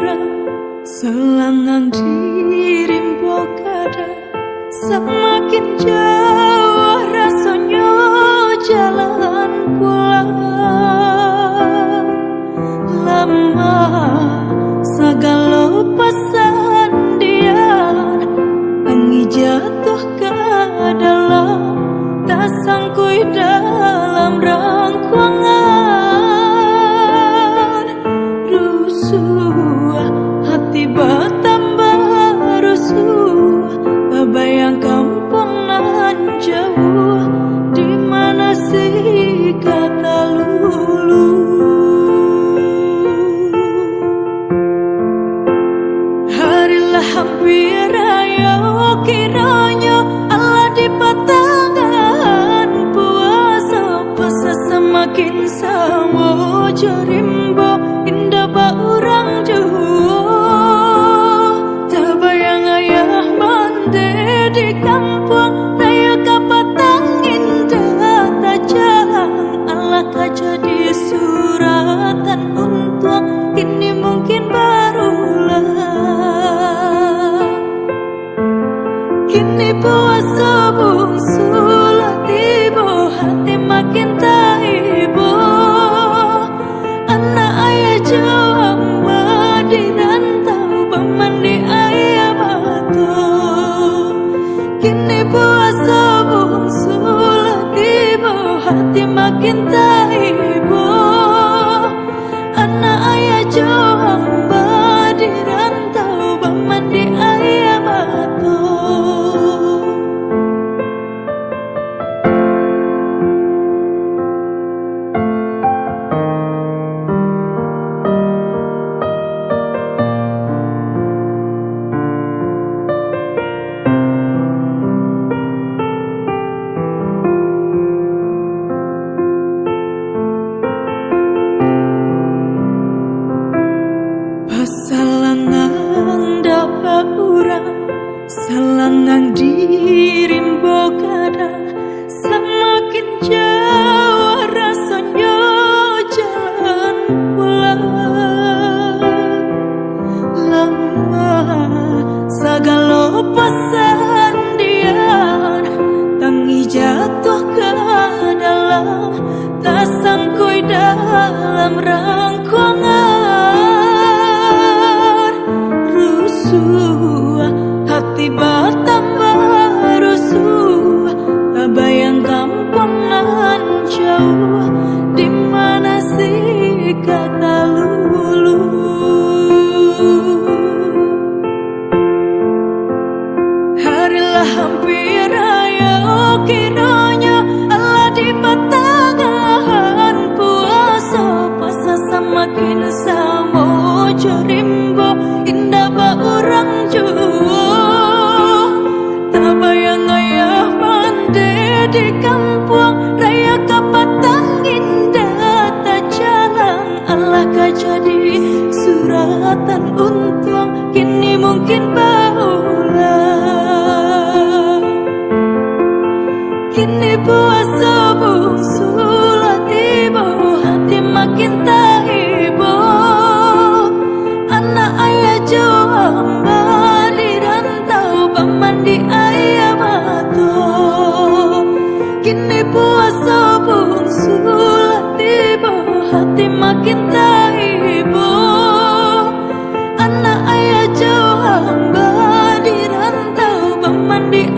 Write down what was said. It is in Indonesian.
baurang, Salangang di rimbo gadang, semakin jauh rasonyo jalan pulang. Lamah sagalo pasandian, Tangih jatuh ke dalam Tasangkuik dalam rangkungan. Rusuah hati batambah rusuh, Tabayang kampung nan jauah, Dima nasi talulua. Harilah hampir Rayo, kiranya Allah di patangan puasa. Pasa semakin sama rimbo, ndak baurang jauah. Tabayang Ayah Mande di kampuang, Rayo kapatangin ndak jalan. Allah jadi suratan untuk ini mungkin barulah. Kini puasa bungsu tiba, hati makin taibo. Anak ayah jauah di Rantau, mandi ayah batu. Kini puasa bungsu tiba, hati makin taibo. Anak ayah jauah di Rantau, mandi ayah batu. Salangang ndak baurang, Salangang di rimbo gadang, semakin jauh rasonyo jalan pulang. Lamah sagalo pasandian, Tangih jatuh ke dalam Tasangkuik dalam rangkungan. Rusuah hati batambah rusuh, Tabayang kampung nan jauah, Dima nasi talulua. Harilah hampir Rayo, kiranya Allah di patangan puasa. Pasa semakin sama rimbo, ndak baurang jauh. Tabayang Ayah Mande di kampuang, Rayo kapatangin ndak jalan. Allah jadi suratan untung, kini mungkin pulang. Kini puasa bungsu tiba, hati makin taibo. Anak ayah jauah di Rantau, mandi ayah batu. Kini puasa bungsu tiba, hati makin taibo. Anak ayah jauah di Rantau, mandi